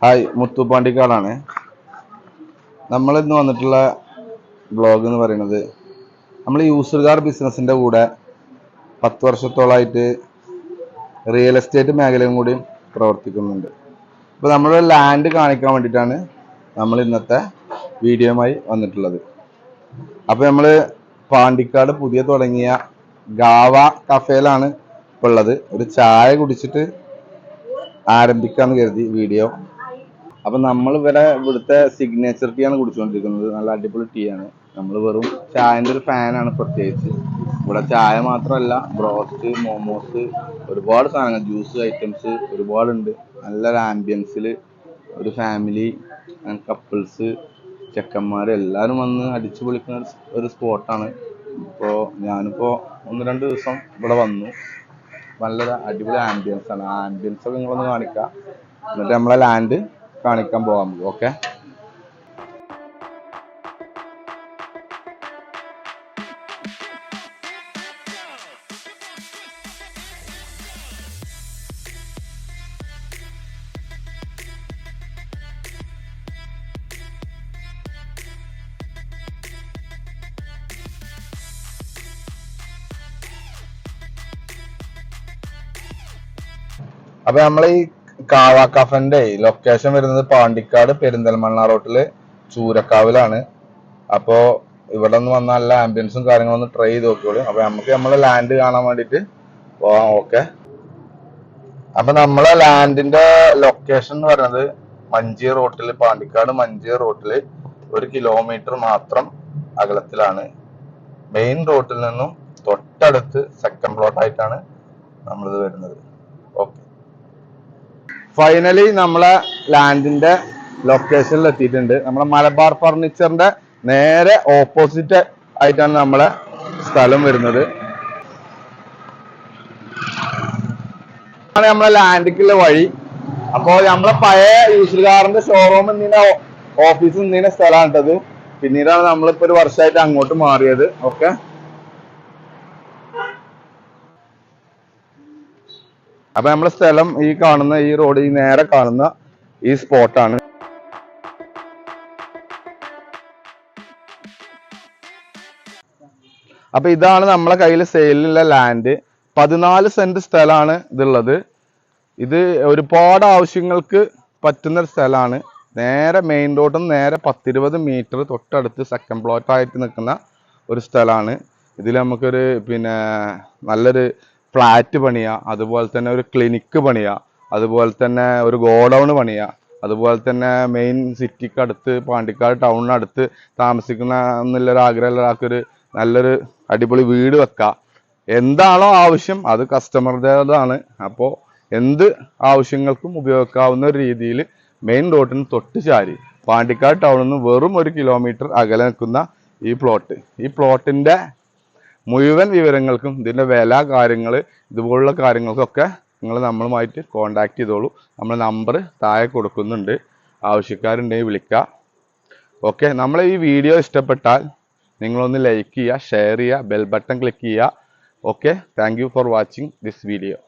Hi, മുത്തുപാണ്ടിക്കാടാണ്. നമ്മളിന്ന് വന്നിട്ടുള്ള blog എന്ന് പറയുന്നത് നമ്മൾ യൂസ്ഡ് കാർ ബിസിനസ്സിൻ്റെ കൂടെ 10 വർഷത്തോളമായിട്ട് റിയൽ എസ്റ്റേറ്റ് മേഖലയും കൂടി പ്രവർത്തിക്കുന്നുണ്ട്. അപ്പോൾ നമ്മൾ ലാൻഡ് കാണിക്കാൻ വേണ്ടിയിട്ടാണ് നമ്മൾ ഇന്നത്തെ വീഡിയോയുമായി വന്നിട്ടുള്ളത്. അപ്പോൾ നമ്മൾ പാണ്ടിക്കാട് പുതിയ തുടങ്ങിയ ഗാവ കഫേയിലാണ് ഇപ്പോൾ ഉള്ളത്. ഒരു ചായ കുടിച്ചിട്ട് ആരംഭിക്കാമെന്ന് കരുതി വീഡിയോ. അപ്പം നമ്മൾ ഇവിടുത്തെ സിഗ്നേച്ചർ ടീ ആണ് കുടിച്ചുകൊണ്ടിരിക്കുന്നത്. നല്ല അടിപൊളി ടീ ആണ്. നമ്മൾ വെറും ചായൻ്റെ ഒരു ഫാനാണ്. പ്രത്യേകിച്ച് ഇവിടെ ചായ മാത്രമല്ല, ബ്രോസ്റ്റ്, മോമോസ്, ഒരുപാട് സാധനങ്ങൾ, ജ്യൂസ് ഐറ്റംസ് ഒരുപാടുണ്ട്. നല്ലൊരു ആംബിയൻസിൽ ഒരു ഫാമിലി ആൻഡ് കപ്പിൾസ്, ചെക്കന്മാർ എല്ലാവരും വന്ന് അടിച്ചു പൊളിക്കുന്ന ഒരു സ്പോട്ടാണ്. ഇപ്പോൾ ഞാനിപ്പോൾ 1-2 ദിവസം ഇവിടെ വന്നു. നല്ലൊരു അടിപൊളി ആംബിയൻസ് ആണ്. ആ ആംബിയൻസൊക്കെ നിങ്ങളൊന്ന് കാണിക്കാം, എന്നിട്ട് നമ്മളെ ലാൻഡ് കാണിക്കാൻ പോകാം. ഓക്കെ, അപ്പൊ നമ്മൾ ഈ കാവ കഫന്റെ ലൊക്കേഷൻ വരുന്നത് പാണ്ടിക്കാട് പെരിന്തൽമണ്ണ റോട്ടില് ചൂരക്കാവിലാണ്. അപ്പോ ഇവിടെ നിന്ന് വന്ന നല്ല ആംബിയൻസും കാര്യങ്ങളൊന്നും ട്രൈ ചെയ്ത് നോക്കിയോളൂ. അപ്പൊ നമുക്ക് നമ്മളെ ലാൻഡ് കാണാൻ വേണ്ടിട്ട് പോവാം. ഓക്കെ, അപ്പൊ നമ്മളെ ലാൻഡിന്റെ ലൊക്കേഷൻ എന്ന് പറയുന്നത് മഞ്ചി റോട്ടില്, പാണ്ടിക്കാട് മഞ്ചി റോട്ടില് 1 കിലോമീറ്റർ മാത്രം അകലത്തിലാണ്. മെയിൻ റോട്ടിൽ നിന്നും തൊട്ടടുത്ത് സെക്കൻഡ് പ്ലോട്ട് ആയിട്ടാണ് നമ്മളിത് വരുന്നത്. ഓക്കെ, ഫൈനലി നമ്മളെ ലാൻഡിന്റെ ലൊക്കേഷനിൽ എത്തിയിട്ടുണ്ട്. നമ്മളെ മലബാർ ഫർണിച്ചറിന്റെ നേരെ ഓപ്പോസിറ്റ് ആയിട്ടാണ് നമ്മളെ സ്ഥലം വരുന്നത്. ആണ് നമ്മളെ ലാൻഡിക്കുള്ള വഴി. അപ്പോൾ നമ്മളെ പഴയ യൂസ്ഡ് കാറിന്റെ ഷോറൂം നിന്ന ഓഫീസ് നിന്ന സ്ഥലമാണ് ഇട്ടത്. പിന്നീടാണ് നമ്മളിപ്പോ ഒരു വർഷമായിട്ട് അങ്ങോട്ട് മാറിയത്. ഓക്കെ, അപ്പൊ നമ്മളെ സ്ഥലം ഈ കാണുന്ന ഈ റോഡ്, ഈ നേരെ കാണുന്ന ഈ സ്പോട്ടാണ്. അപ്പൊ ഇതാണ് നമ്മളെ കയ്യിൽ സെയിലിനുള്ള ലാൻഡ്. 14 സെന്റ് സ്ഥലമാണ് ഇതുള്ളത്. ഇത് ഒരുപാട് ആവശ്യങ്ങൾക്ക് പറ്റുന്ന ഒരു സ്ഥലമാണ്. നേരെ മെയിൻ റോഡിൽ നിന്ന് നേരെ 10-20 മീറ്റർ തൊട്ടടുത്ത് സെക്കൻഡ് പ്ലോട്ട് ആയിട്ട് നിൽക്കുന്ന ഒരു സ്ഥലമാണ്. ഇതിൽ നമുക്കൊരു നല്ലൊരു ഫ്ലാറ്റ് പണിയുക, അതുപോലെ തന്നെ ഒരു ക്ലിനിക്ക് പണിയുക, അതുപോലെ തന്നെ ഒരു ഗോഡൗൺ പണിയുക, അതുപോലെ തന്നെ മെയിൻ സിറ്റിക്ക് അടുത്ത് പാണ്ടിക്കാട് ടൗണിനടുത്ത് താമസിക്കുന്ന എന്നുള്ളൊരു ആഗ്രഹമുള്ള ഒരാൾക്കൊരു നല്ലൊരു അടിപൊളി വീട് വെക്കുക. എന്താണോ ആവശ്യം അത് കസ്റ്റമറുടേതാണ്. അപ്പോൾ എന്ത് ആവശ്യങ്ങൾക്കും ഉപയോഗിക്കാവുന്ന ഒരു രീതിയിൽ മെയിൻ റോഡിന് തൊട്ട് ചാരി പാണ്ടിക്കാട് ടൗണിൽ നിന്ന് വെറും 1 കിലോമീറ്റർ അകലെ നിൽക്കുന്ന ഈ പ്ലോട്ടിന്റെ മുഴുവൻ വിവരങ്ങൾക്കും ഇതിന്റെ വില, കാര്യങ്ങൾ, ഇതുപോലുള്ള കാര്യങ്ങൾക്കൊക്കെ നിങ്ങൾ നമ്മളുമായിട്ട് കോണ്ടാക്ട് ചെയ്തോളൂ. നമ്മൾ നമ്പർ താഴെ കൊടുക്കുന്നുണ്ട്. ആവശ്യക്കാരുണ്ടെങ്കിൽ വിളിക്കുക. ഓക്കെ, നമ്മളെ ഈ വീഡിയോ ഇഷ്ടപ്പെട്ടാൽ നിങ്ങളൊന്ന് ലൈക്ക് ചെയ്യുക, ഷെയർ ചെയ്യുക, ബെൽ ബട്ടൺ ക്ലിക്ക് ചെയ്യുക. Okay, thank you for watching this video.